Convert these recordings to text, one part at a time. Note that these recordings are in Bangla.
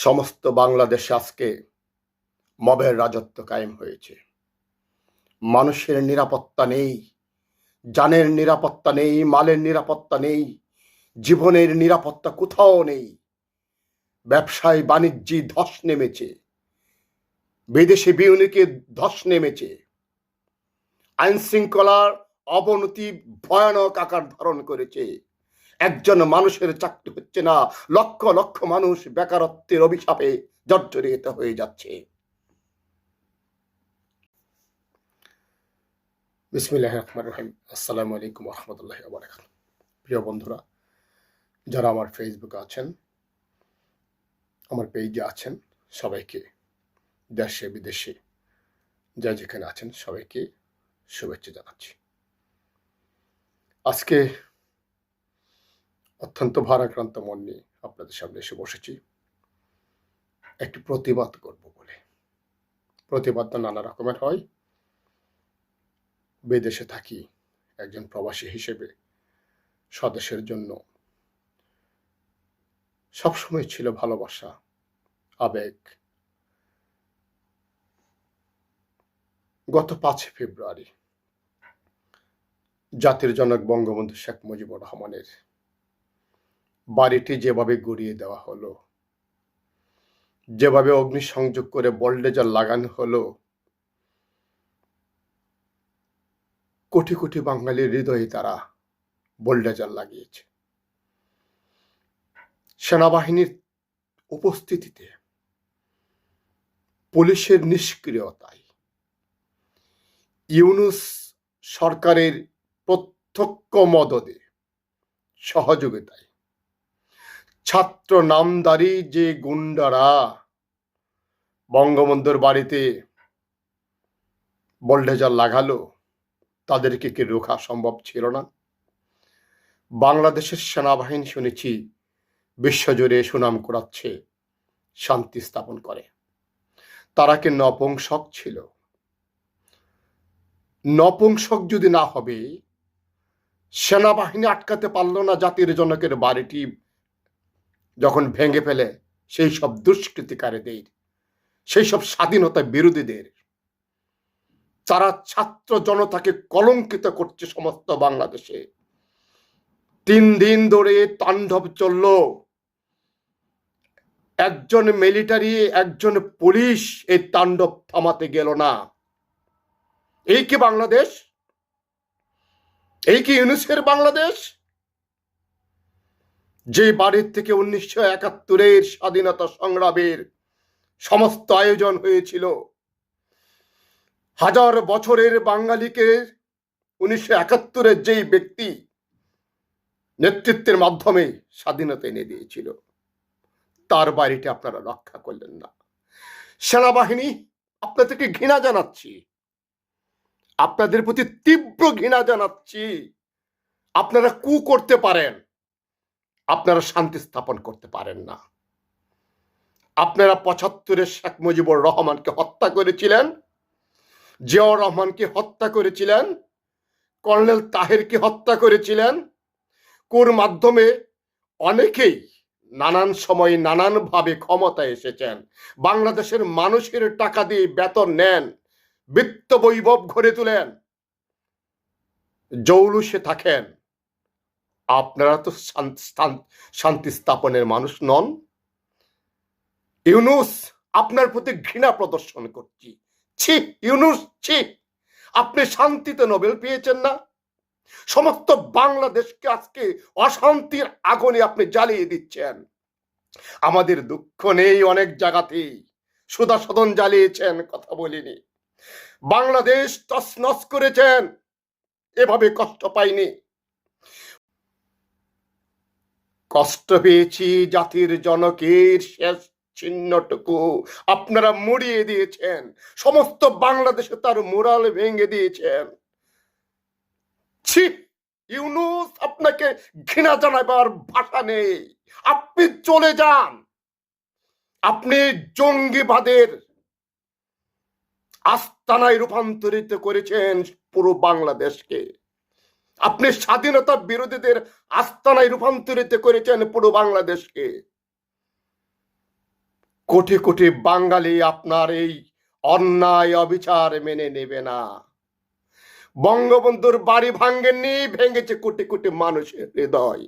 সমস্ত বাংলাদেশে আজকে মবের রাজত্ব কায়েম হয়েছে। মানুষের নিরাপত্তা নেই, জানের নিরাপত্তা নেই, মালের নিরাপত্তা নেই, জীবনের নিরাপত্তা কোথাও নেই। ব্যবসায় বাণিজ্যে ধস নেমেছে, বিদেশি বিনিয়োগে ধস নেমেছে, আইন শৃঙ্খলার অবনতি ভয়ানক আকার ধারণ করেছে। একজন মানুষের চাকরি হচ্ছে না, লক্ষ লক্ষ মানুষ বেকারত্বের অভিশাপে জর্জরিত হয়ে যাচ্ছে। বিসমিল্লাহির রহমানির রহিম। আসসালামু আলাইকুম ওয়া রাহমাতুল্লাহি ওয়া বারাকাতুহু। প্রিয় বন্ধুরা, যারা আমার ফেসবুকে আছেন, আমার পেজে আছেন, সবাইকে দেশে বিদেশে যা যেখানে আছেন সবাইকে শুভেচ্ছা জানাচ্ছি। আজকে অত্যন্ত ভারাক্রান্ত মন নিয়ে আপনাদের সামনে এসে বসেছি একটি প্রতিবাদ করব বলে। প্রতিবাদ নানা রকমের হয়। বিদেশে থাকি একজন প্রবাসী হিসেবে স্বদেশের জন্য সবসময় ছিল ভালোবাসা, আবেগ। গত 5 ফেব্রুয়ারি জাতির জনক বঙ্গবন্ধু শেখ মুজিবুর রহমানের বাড়িটি যেভাবে গুড়িয়ে দেওয়া হলো, যেভাবে অগ্নিসংযোগ করে বল্ডেজার লাগানো হলো, কোটি কোটি বাঙালির হৃদয়ে তারা বোল্ডেজার লাগিয়েছে। সেনাবাহিনীর উপস্থিতিতে, পুলিশের নিষ্ক্রিয়তায়, ইউনূস সরকারের প্রত্যক্ষ মদদে, সহযোগিতায় ছাত্র নামধারী যে গুন্ডারা বঙ্গবন্ধুর বাড়িতে বোল্ডেজার লাগালো, তাদেরকে কি রোখা সম্ভব ছিল না? বাংলাদেশের সেনাবাহিনী শুনেছি বিশ্বজুড়ে সুনাম কুড়াচ্ছে, শান্তি স্থাপন করে। তারা কি নপুংসক ছিল? নপুংসক যদি না হবে, সেনাবাহিনী আটকাতে পারলো না জাতির জনকের বাড়িটি যখন ভেঙে ফেলে সেই সব দুষ্কৃতিকারীদের, সেই সব স্বাধীনতা বিরোধীদের। তারা ছাত্র জনতাকে কলঙ্কিত করছে সমস্ত বাংলাদেশে। 3 দিন ধরে তাণ্ডব চলল। একজন মিলিটারি, একজন পুলিশ এই তাণ্ডব থামাতে গেল না। এই কি বাংলাদেশ? এই কি ইউনূসের বাংলাদেশ? যে বাড়ির থেকে 1971-এর স্বাধীনতা সংগ্রামের সমস্ত আয়োজন হয়েছিল, হাজার বছরের বাঙালিকে 1971-এর যেই ব্যক্তি নেতৃত্বের মাধ্যমে স্বাধীনতা এনে দিয়েছিল, তার বাড়িটি আপনারা রক্ষা করলেন না। সেনাবাহিনী, আপনাদেরকে ঘৃণা জানাচ্ছি, আপনাদের প্রতি তীব্র ঘৃণা জানাচ্ছি। আপনারা কু করতে পারেন, আপনারা শান্তি স্থাপন করতে পারেন না। আপনারা 75-এ শেখ মুজিবুর রহমানকে হত্যা করেছিলেন, জিয়াউর রহমানকে হত্যা করেছিলেন, কর্নেল তাহেরকে হত্যা করেছিলেন। কুর মাধ্যমে অনেকেই নানান সময় নানানভাবে ক্ষমতায় এসেছেন। বাংলাদেশের মানুষের টাকা দিয়ে বেতন নেন, বিত্ত বৈভব গড়ে তুলেন, জৌলুসে থাকেন। আপনারা তো শান্তি স্থাপনের মানুষ নন। ইউনূস, আপনার প্রতি ঘৃণা প্রদর্শন করছি। ছি ইউনূস, ছি! আপনি শান্তিতে নোবেল পেয়েছেন না? সমস্ত বাংলাদেশকে আজকে অশান্তির আগুনে আপনি জ্বালিয়ে দিচ্ছেন। আমাদের দুঃখ নেই, অনেক জায়গাতেই সুদা সদন জ্বালিয়েছেন, কথা বলিনি। বাংলাদেশ তছনছ করেছেন, এভাবে কষ্ট পাইনি। কষ্ট পেয়েছি জাতির জনকের শেষ চিহ্নটুকু আপনারা মুড়িয়ে দিয়েছেন। সমস্ত বাংলাদেশে তার মুরাল ভেঙে দিয়েছেন। ছি ইউনূস, আপনাকে ঘৃণা জানাবার ভাষা নেই। আপনি চলে যান। আপনি জঙ্গিবাদের আস্তানায় রূপান্তরিত করেছেন পুরো বাংলাদেশকে। আপনি স্বাধীনতা বিরোধীদের আস্তানায় রূপান্তরিত করেছেন পুরো বাংলাদেশকে। কোটি কোটি বাঙালি আপনার এই অন্যায় অবিচার মেনে নেবে না। বঙ্গবন্ধুর বাড়ি ভাঙ্গেননি, ভেঙেছে কোটি কোটি মানুষের হৃদয়।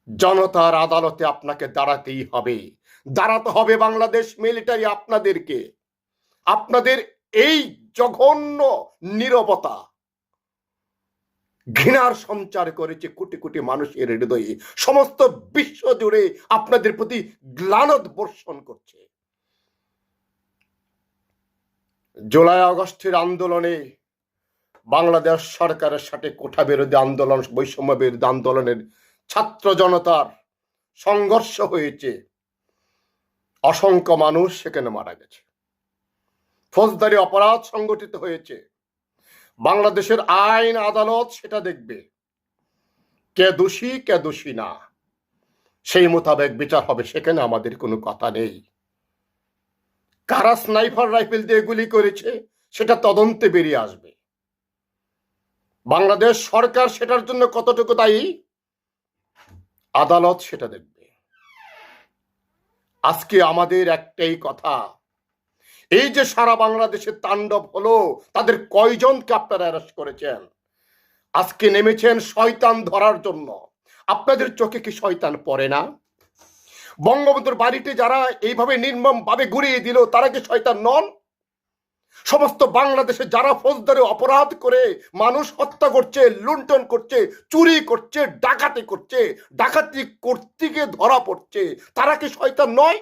জনতার আদালতে আপনাকে দাঁড়াতেই হবে, দাঁড়াতে হবে। বাংলাদেশ মিলিটারি আপনাদেরকে, আপনাদের এই জঘন্য নীরবতা ঘৃণার সঞ্চার করেছে কোটি কোটি মানুষের হৃদয়ে। সমস্ত বিশ্ব জুড়ে আপনাদের প্রতি গ্লানত বর্ষণ করছে। জুলাই আগস্টের আন্দোলনে বাংলাদেশ সরকারের সাথে কোঠা বিরোধী আন্দোলন, বৈষম্য বিরোধী আন্দোলনের ছাত্র জনতার সংঘর্ষ হয়েছে। অসংখ্য মানুষ সেখানে মারা গেছে, ফৌজদারি অপরাধ সংগঠিত হয়েছে। বাংলাদেশের আইন আদালত সেটা দেখবে, কে দোষী কে দোষী না, সেই মোতাবেক বিচার হবে। সেখানে আমাদের কোনো কথা নেই। কারা স্নাইপার রাইফেল দিয়ে গুলি করেছে সেটা তদন্তে বেরিয়ে আসবে। বাংলাদেশ সরকার সেটার জন্য কতটুকু দায়ী, আদালত সেটা দেখবে। আজকে আমাদের একটাই কথা, এই যে সারা বাংলাদেশে তাণ্ডব হলো, তাদের কয়জনকে আপনারা অ্যারেস্ট করেছেন? আজকে নেমেছেন শয়তান ধরার জন্য। আপনাদের চোখে কি শয়তান পড়ে না? বঙ্গবন্ধুর বাড়িতে যারা এইভাবে নির্মম ভাবে গুড়িয়ে দিল, তারা কি শয়তান নন? সমস্ত বাংলাদেশে যারা ফৌজদারি অপরাধ করে মানুষ হত্যা করছে, লুণ্ঠন করছে, চুরি করছে, ডাকাতি করছে, ডাকাতি করতে গিয়ে ধরা পড়ছে, তারা কি শয়তান নয়?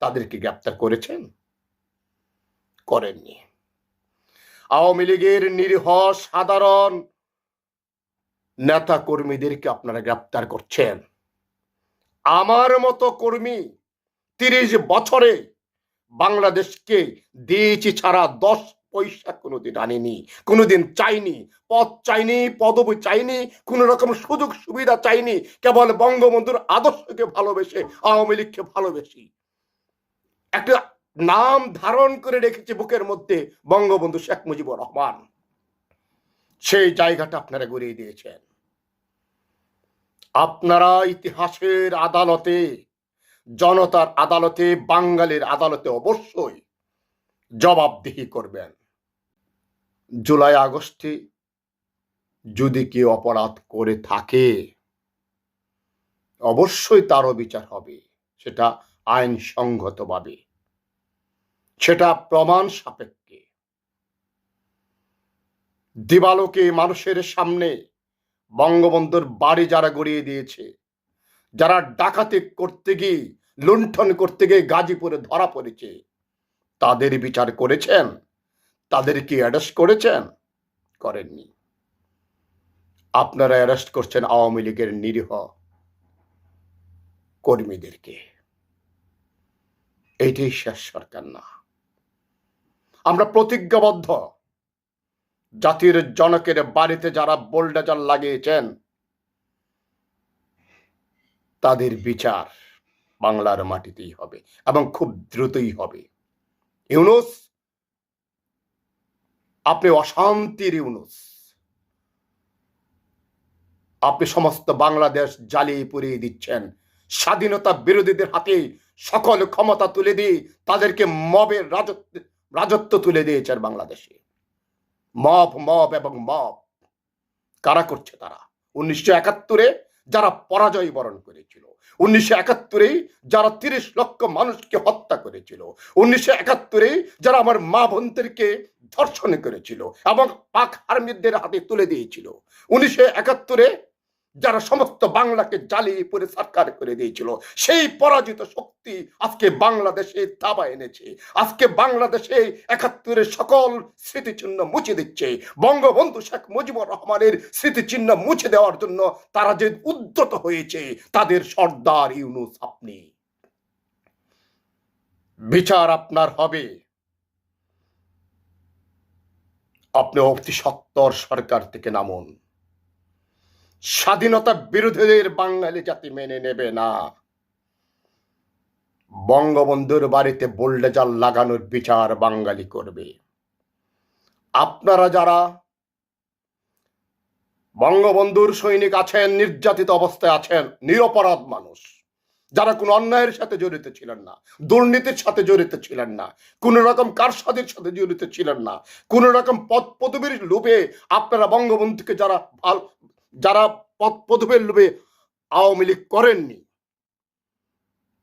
তাদেরকে গ্রেপ্তার করেছেন? করেননি। আওয়ামী লীগের নিরীহ সাধারণ নেতা কর্মীদেরকে আপনারা গ্রেপ্তার করছেন। আমার মতো কর্মী 30 বছরে বাংলাদেশকে দিয়েছি ছাড়া 10 পয়সা কোনোদিন আনিনি, কোনোদিন চাইনি, পদ চাইনি, পদবি চাইনি, কোন রকম সুযোগ সুবিধা চাইনি। কেবল বঙ্গবন্ধুর আদর্শকে ভালোবেসে, আওয়ামী লীগকে ভালোবেসি একটা নাম ধারণ করে রেখেছে বুকের মধ্যে, বঙ্গবন্ধু শেখ মুজিবুর রহমান। সেই জায়গাটা আপনারা গড়িয়ে দিয়েছেন। আপনারা ইতিহাসের আদালতে, জনতার আদালতে, বাঙালির আদালতে অবশ্যই জবাবদিহি করবেন। জুলাই আগস্টে যদি কেউ অপরাধ করে থাকে, অবশ্যই তারও বিচার হবে। সেটা আইনসঙ্গতভাবে, সেটা প্রমাণ সাপেক্ষে। দিবালোকে মানুষের সামনে বঙ্গবন্ধুর বাড়ি যারা গড়িয়ে দিয়েছে, যারা ডাকাতি করতে গিয়ে, লুণ্ঠন করতে গিয়ে গাজীপুরে ধরা পড়েছে, তাদের বিচার করেছেন? তাদের কি অ্যারেস্ট করেছেন? করেননি। আপনারা অ্যারেস্ট করছেন আওয়ামী লীগের নিরীহ কর্মীদেরকে। এইটাই শেষ সরকার না। আমরা প্রতিজ্ঞাবদ্ধ, জাতির জনকের বাড়িতে যারা বোল্ডাজার লাগিয়েছেন, তাদের বিচার বাংলার মাটিতেই হবে এবং খুব দ্রুতই হবে। ইউনূস, আপনি অশান্তির ইউনূস। আপনি সমস্ত বাংলাদেশ জ্বালিয়ে পুড়িয়ে দিচ্ছেন। স্বাধীনতা বিরোধীদের হাতে সকল ক্ষমতা তুলে দিয়ে তাদেরকে মবের রাজত্ব তুলে দিয়েছেন বাংলাদেশে। মব মব এবং মব কারা করছে? তারা 1971-এ যারা পরাজয় বরণ করেছিল, 1971-এ যারা 30 লক্ষ মানুষকে হত্যা করেছিল, 1971-এ যারা আমার মা বোনদেরকে ধর্ষণ করেছিল এবং পাক আর্মিদের হাতে তুলে দিয়েছিল, 1971-এ যারা সমস্ত বাংলাকে জ্বালিয়ে পুড়ে সরকার করে দিয়েছিল, সেই পরাজিত শক্তি আজকে বাংলাদেশে দাবা এনেছে। আজকে বাংলাদেশে 71-এর সকল স্মৃতিচিহ্ন মুছে দিচ্ছে। বঙ্গবন্ধু শেখ মুজিবুর রহমানের স্মৃতিচিহ্ন মুছে দেওয়ার জন্য তারা যে উদ্যত হয়েছে, তাদের সর্দার ইউনূস আপনি। বিচার আপনার হবে। আপনি অতি সত্বর সরকার থেকে নামুন। স্বাধীনতা বিরোধীদের বাঙালি জাতি মেনে নেবে না। বঙ্গবন্ধুর বাড়িতে বোল্ডেজার লাগানোর বিচার বাঙালি করবে। আপনারা যারা বঙ্গবন্ধুর সৈনিক আছেন, নির্যাতিত অবস্থায় আছেন, নিরপরাধ মানুষ, যারা কোনো অন্যায়ের সাথে জড়িত ছিলেন না, দুর্নীতির সাথে জড়িত ছিলেন না, কোন রকম কারসাজির সাথে জড়িত ছিলেন না, কোন রকম পদ পদবীর লোভে আপনারা বঙ্গবন্ধুকে যারা পদ পদবীর লোভে আওয়ামী লীগ করেননি,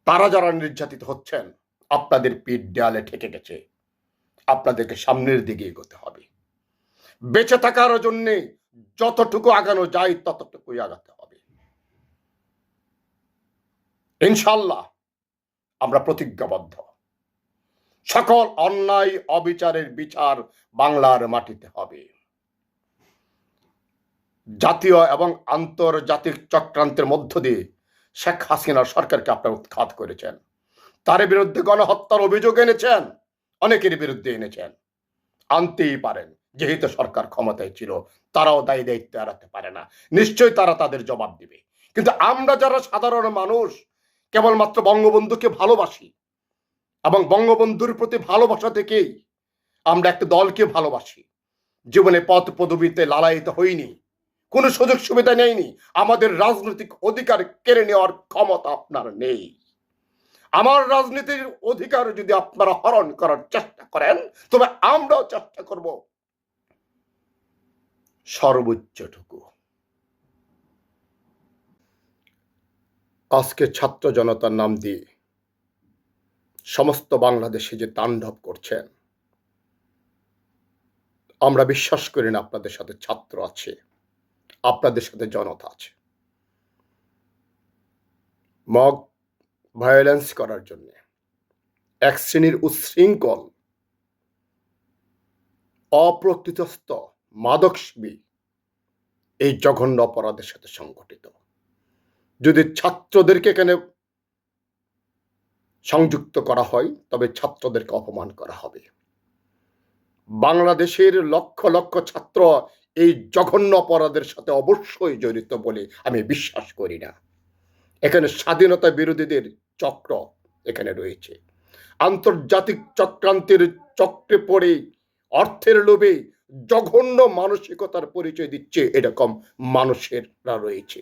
তারা যারা নির্যাতিত হচ্ছেন, আপনাদের পিঠ দেয়ালে ঠেকে গেছে। আপনাদেরকে সামনের দিকে এগোতে হবে। বেঁচে থাকার জন্য যতটুকু আগানো যায় ততটুকুই আগাতে হবে। ইনশাল্লাহ আমরা প্রতিজ্ঞাবদ্ধ, সকল অন্যায় অবিচারের বিচার বাংলার মাটিতে হবে। জাতীয় এবং আন্তর্জাতিক চক্রান্তের মধ্য দিয়ে শেখ হাসিনার সরকারকে আপনারা উৎখাত করেছেন, তার বিরুদ্ধে গণহত্যার অভিযোগ এনেছেন, অনেকের বিরুদ্ধে এনেছেন, আনতেই পারেন, যেহেতু সরকার ক্ষমতায় ছিল, তারাও দায়ী দায়িত্ব এড়াতে পারে না, নিশ্চয়ই তারা তাদের জবাব দিবে। কিন্তু আমরা যারা সাধারণ মানুষ কেবলমাত্র বঙ্গবন্ধুকে ভালোবাসি এবং বঙ্গবন্ধুর প্রতি ভালোবাসা থেকেই আমরা একটা দলকে ভালোবাসি, জীবনে পদ পদবীতে লালায়িত হইনি, কোনো সুযোগ সুবিধা নেইনি, আমাদের রাজনৈতিক অধিকার কেড়ে নেওয়ার ক্ষমতা আপনার নেই। আমার রাজনীতির অধিকার যদি আপনারা হরণ করার চেষ্টা করেন, তবে আমরাও চেষ্টা করব সর্বোচ্চটুকু। আজকে ছাত্র জনতার নাম দিয়ে সমস্ত বাংলাদেশে যে তাণ্ডব করছেন, আমরা বিশ্বাস করি না আপনাদের সাথে ছাত্র আছে, আপনাদের সাথে জনতা আছে। মক ভায়োলেন্স করার জন্য এক শ্রেণীর উচ্ছৃঙ্খল অপ্রকৃতস্থ মাদকসেবী এই জঘন্য অপরাধের সাথে সংগঠিত। যদি ছাত্রদেরকে এখানে সংযুক্ত করা হয়, তবে ছাত্রদেরকে অপমান করা হবে। বাংলাদেশের লক্ষ লক্ষ ছাত্র এই জঘন্য অপরাধের সাথে অবশ্যই জড়িত বলে আমি বিশ্বাস করি না। এখানে স্বাধীনতা বিরোধীদের চক্র এখানে রয়েছে, আন্তর্জাতিক চক্রান্তের চক্রে পড়ে অর্থের লোভে জঘন্য মানসিকতার পরিচয় দিচ্ছে এরকম মানুষেরা রয়েছে,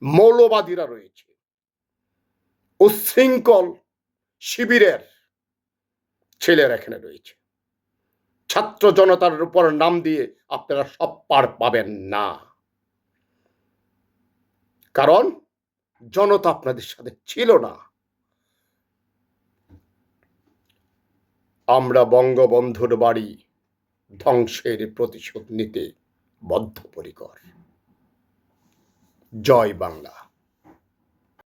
মৌলবাদীরা রয়েছে, উচ্ছৃঙ্খল শিবিরের ছেলেরা এখানে রয়েছে। ছাত্র জনতার উপর নাম দিয়ে আপনারা সব পার পাবেন না, কারণ জনতা আপনাদের সাথে ছিল না। আমরা বঙ্গবন্ধুর বাড়ি ধ্বংসের প্রতিশোধ নিতে বদ্ধপরিকর। জয় বাংলা।